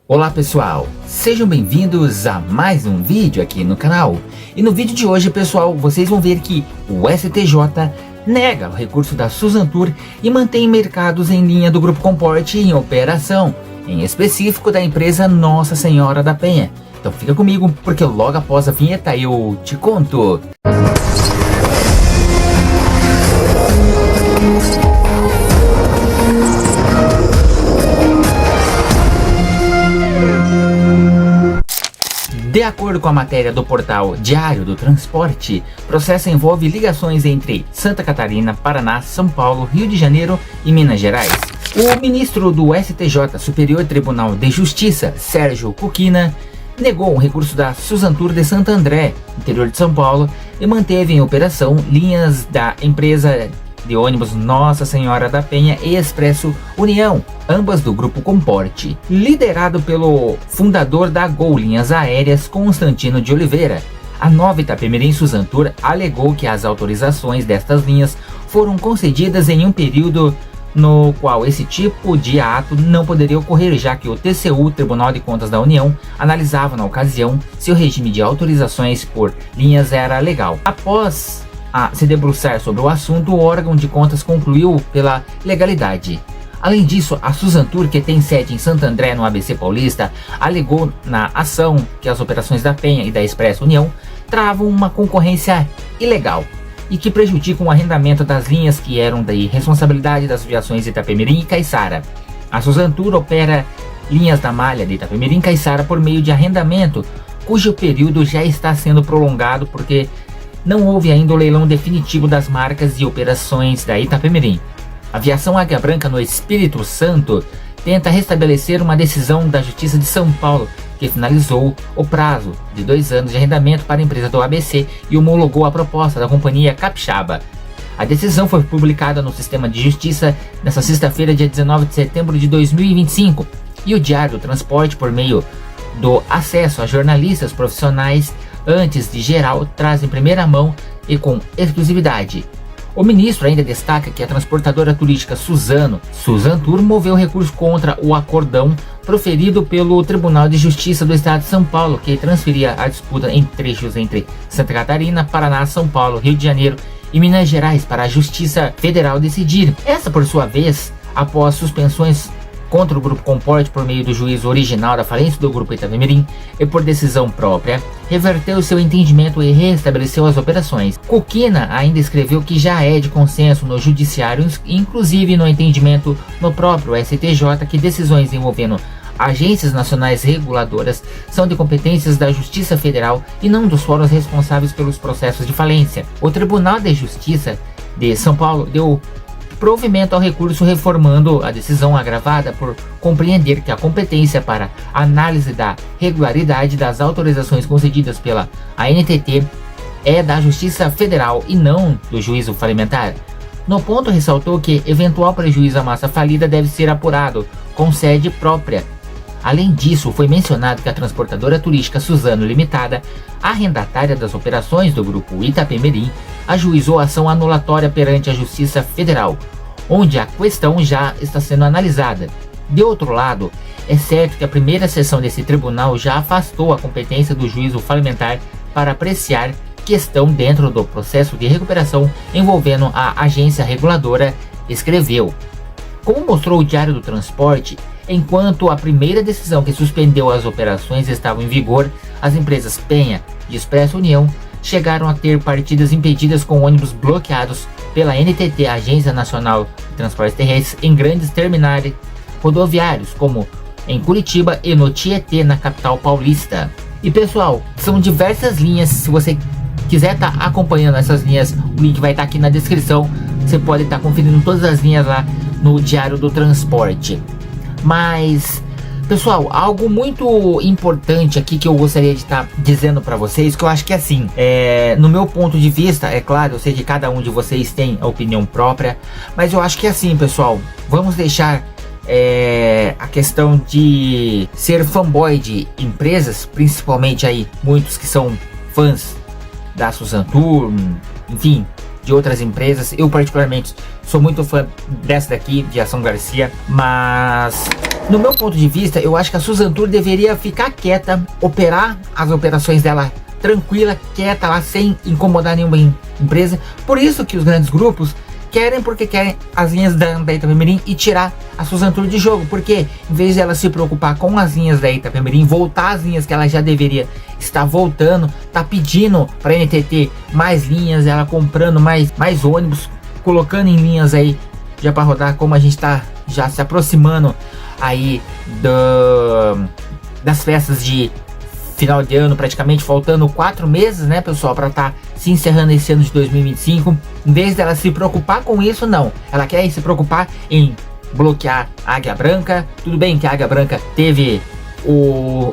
Olá pessoal, sejam bem-vindos a mais um vídeo aqui no canal. E no vídeo de hoje, pessoal, vocês vão ver que o STJ nega o recurso da Suzantur e mantém mercados em linha do Grupo Comport em operação, em específico da empresa Nossa Senhora da Penha. Então fica comigo, porque logo após a vinheta eu te conto. De acordo com a matéria do portal Diário do Transporte, o processo envolve ligações entre Santa Catarina, Paraná, São Paulo, Rio de Janeiro e Minas Gerais. O ministro do STJ, Superior Tribunal de Justiça, Sérgio Cuquina, negou um recurso da Suzantur de Santo André, interior de São Paulo, e manteve em operação linhas da empresa de ônibus Nossa Senhora da Penha e Expresso União, ambas do Grupo Comport, liderado pelo fundador da Gol Linhas Aéreas, Constantino de Oliveira. A Nova Itapemirim Suzantur alegou que as autorizações destas linhas foram concedidas em um período no qual esse tipo de ato não poderia ocorrer, já que o TCU, Tribunal de Contas da União, analisava na ocasião se o regime de autorizações por linhas era legal. Após se debruçar sobre o assunto, o órgão de contas concluiu pela legalidade. Além disso, a Suzantur, que tem sede em Santo André, no ABC Paulista, alegou na ação que as operações da Penha e da Expresso União travam uma concorrência ilegal e que prejudicam o arrendamento das linhas que eram da responsabilidade das aviações Itapemirim e Caiçara. A Suzantur opera linhas da malha de Itapemirim e Caiçara por meio de arrendamento, cujo período já está sendo prolongado porque não houve ainda o leilão definitivo das marcas e operações da Itapemirim. A Aviação Águia Branca no Espírito Santo tenta restabelecer uma decisão da Justiça de São Paulo que finalizou o prazo de 2 anos de arrendamento para a empresa do ABC e homologou a proposta da companhia capixaba. A decisão foi publicada no Sistema de Justiça nesta sexta-feira, dia 19 de setembro de 2025, e o Diário do Transporte, por meio do acesso a jornalistas profissionais antes de geral, traz em primeira mão e com exclusividade. O ministro ainda destaca que a transportadora turística Suzantur moveu recurso contra o acordão proferido pelo Tribunal de Justiça do Estado de São Paulo, que transferia a disputa em trechos entre Santa Catarina, Paraná, São Paulo, Rio de Janeiro e Minas Gerais para a Justiça Federal decidir. Essa, por sua vez, após suspensões contra o Grupo Comport por meio do juízo original da falência do Grupo Itapemirim e por decisão própria, reverteu seu entendimento e restabeleceu as operações. Cuquina ainda escreveu que já é de consenso no judiciário, inclusive no entendimento no próprio STJ, que decisões envolvendo agências nacionais reguladoras são de competências da Justiça Federal e não dos fóruns responsáveis pelos processos de falência. O Tribunal de Justiça de São Paulo deu provimento ao recurso, reformando a decisão agravada por compreender que a competência para análise da regularidade das autorizações concedidas pela ANTT é da Justiça Federal e não do juízo falimentar. No ponto, ressaltou que eventual prejuízo à massa falida deve ser apurado com sede própria. Além disso, foi mencionado que a transportadora turística Suzano Limitada, arrendatária das operações do Grupo Itapemirim, ajuizou ação anulatória perante a Justiça Federal, onde a questão já está sendo analisada. De outro lado, é certo que a primeira sessão desse tribunal já afastou a competência do juízo falimentar para apreciar questão dentro do processo de recuperação envolvendo a agência reguladora, escreveu. Como mostrou o Diário do Transporte, enquanto a primeira decisão que suspendeu as operações estava em vigor, as empresas Penha e Expresso União chegaram a ter partidas impedidas com ônibus bloqueados pela NTT, Agência Nacional de Transportes Terrestres, em grandes terminais rodoviários, como em Curitiba e no Tietê, na capital paulista. E pessoal, são diversas linhas. Se você quiser estar acompanhando essas linhas, o link vai estar aqui na descrição. Você pode estar conferindo todas as linhas lá no Diário do Transporte. Mas, pessoal, algo muito importante aqui que eu gostaria de estar dizendo para vocês, que eu acho que assim, no meu ponto de vista, é claro, eu sei que cada um de vocês tem a opinião própria, mas eu acho que assim, pessoal, vamos deixar a questão de ser fanboy de empresas, principalmente aí muitos que são fãs da Suzantur, enfim, de outras empresas. Eu particularmente sou muito fã dessa daqui, de Ação Garcia, mas no meu ponto de vista, eu acho que a Susan Tour deveria ficar quieta, operar as operações dela tranquila, quieta lá, sem incomodar nenhuma empresa. Por isso que os grandes grupos querem, porque querem as linhas da Itapemirim e tirar a Susan Tour de jogo, porque em vez de ela se preocupar com as linhas da Itapemirim, voltar as linhas que ela já deveria estar voltando, tá pedindo para a NTT mais linhas, ela comprando mais ônibus, colocando em linhas aí já para rodar, como a gente tá já se aproximando aí das festas de final de ano, praticamente faltando 4 meses, né, pessoal, para tá se encerrando esse ano de 2025. Em vez dela se preocupar com isso, não, ela quer se preocupar em bloquear a Águia Branca. Tudo bem que a Águia Branca teve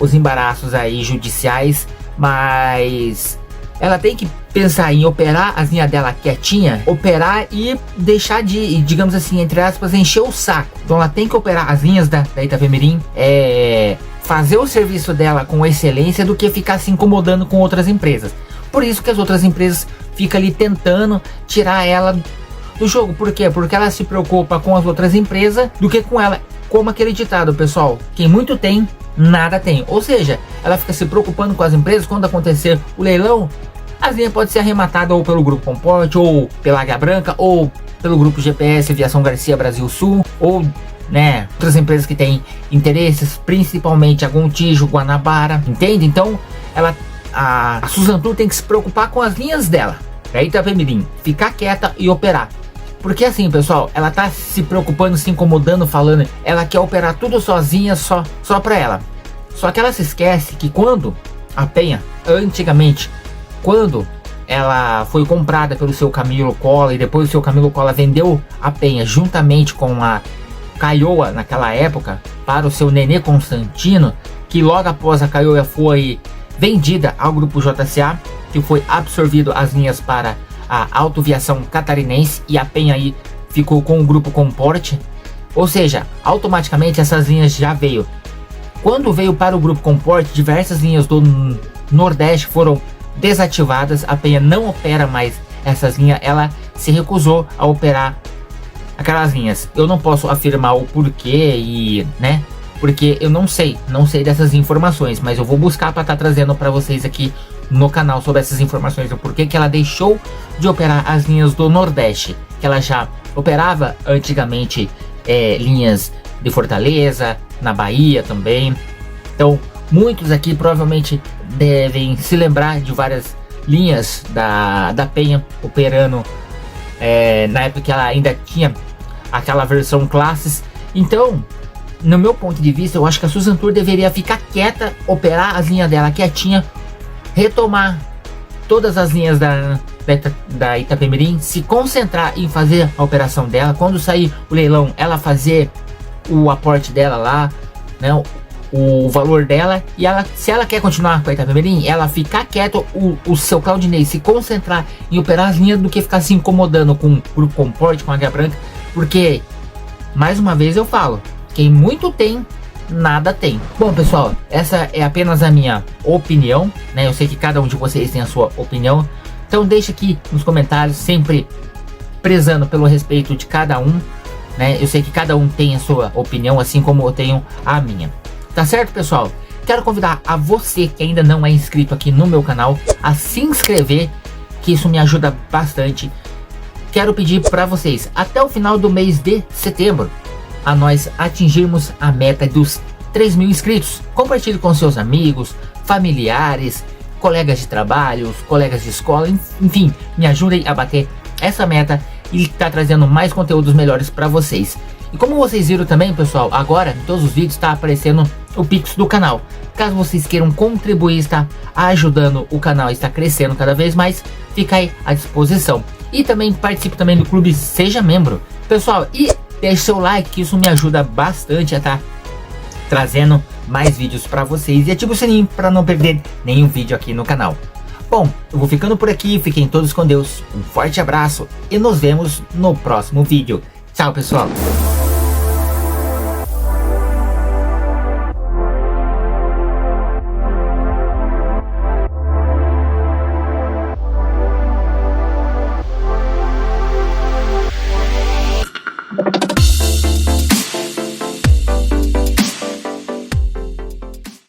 os embaraços aí judiciais, mas ela tem que pensar em operar as linhas dela quietinha, operar e deixar de, digamos assim, entre aspas, encher o saco. Então ela tem que operar as linhas da Itapemirim, fazer o serviço dela com excelência, do que ficar se incomodando com outras empresas. Por isso que as outras empresas ficam ali tentando tirar ela do jogo. Por quê? Porque ela se preocupa com as outras empresas do que com ela. Como aquele ditado, pessoal: quem muito tem, nada tem. Ou seja, ela fica se preocupando com as empresas. Quando acontecer o leilão, as linhas podem ser arrematadas ou pelo Grupo Comporte, ou pela Águia Branca, ou pelo Grupo GPS Aviação Garcia Brasil Sul, ou outras empresas que têm interesses, principalmente a Gontijo, Guanabara, entende? Então a Susan Tour tem que se preocupar com as linhas dela, da Itapemirim, ficar quieta e operar. Porque assim, pessoal, ela tá se preocupando, se incomodando, falando, ela quer operar tudo sozinha, só pra ela. Só que ela se esquece que quando a Penha, antigamente, quando ela foi comprada pelo seu Camilo Cola, e depois o seu Camilo Cola vendeu a Penha juntamente com a Caioa naquela época para o seu Nenê Constantino, que logo após a Caioa foi vendida ao Grupo JCA, que foi absorvido as linhas para a Autoviação Catarinense, e a Penha aí ficou com o Grupo Comporte. Ou seja, automaticamente essas linhas já veio. Quando veio para o Grupo Comporte, diversas linhas do Nordeste foram desativadas. A Penha não opera mais essas linhas, ela se recusou a operar aquelas linhas. Eu não posso afirmar o porquê porque eu não sei dessas informações, mas eu vou buscar para estar trazendo para vocês aqui no canal sobre essas informações, do porquê que ela deixou de operar as linhas do Nordeste, que ela já operava antigamente linhas de Fortaleza, na Bahia também. Então muitos aqui provavelmente devem se lembrar de várias linhas da Penha operando na época que ela ainda tinha aquela versão classes. Então, no meu ponto de vista, eu acho que a Susan Tour deveria ficar quieta, operar as linhas dela quietinha, retomar todas as linhas da Itapemirim, se concentrar em fazer a operação dela. Quando sair o leilão, ela fazer o aporte dela lá, né, o valor dela, e se ela quer continuar com a Itapemirim, ela ficar quieta, o seu Claudinei se concentrar em operar as linhas, do que ficar se incomodando com o Grupo Comporte, com a Águia Branca. Porque, mais uma vez eu falo, quem muito tem, nada tem. Bom, pessoal, essa é apenas a minha opinião, né? Eu sei que cada um de vocês tem a sua opinião, então deixa aqui nos comentários, sempre prezando pelo respeito de cada um, né? Eu sei que cada um tem a sua opinião, assim como eu tenho a minha. Tá certo, pessoal? Quero convidar a você que ainda não é inscrito aqui no meu canal a se inscrever, que isso me ajuda bastante. Quero pedir para vocês, até o final do mês de setembro, a nós atingirmos a meta dos 3.000 inscritos. Compartilhe com seus amigos, familiares, colegas de trabalho, colegas de escola, enfim, me ajudem a bater essa meta e tá trazendo mais conteúdos melhores para vocês. E como vocês viram também, pessoal, agora em todos os vídeos está aparecendo o Pix do canal. Caso vocês queiram contribuir, está ajudando o canal, está crescendo cada vez mais, fica aí à disposição. E também participe também do clube, seja membro, pessoal, e deixe seu like, que isso me ajuda bastante a estar trazendo mais vídeos para vocês, e ative o sininho para não perder nenhum vídeo aqui no canal. Bom, eu vou ficando por aqui, fiquem todos com Deus, um forte abraço e nos vemos no próximo vídeo. Tchau, pessoal!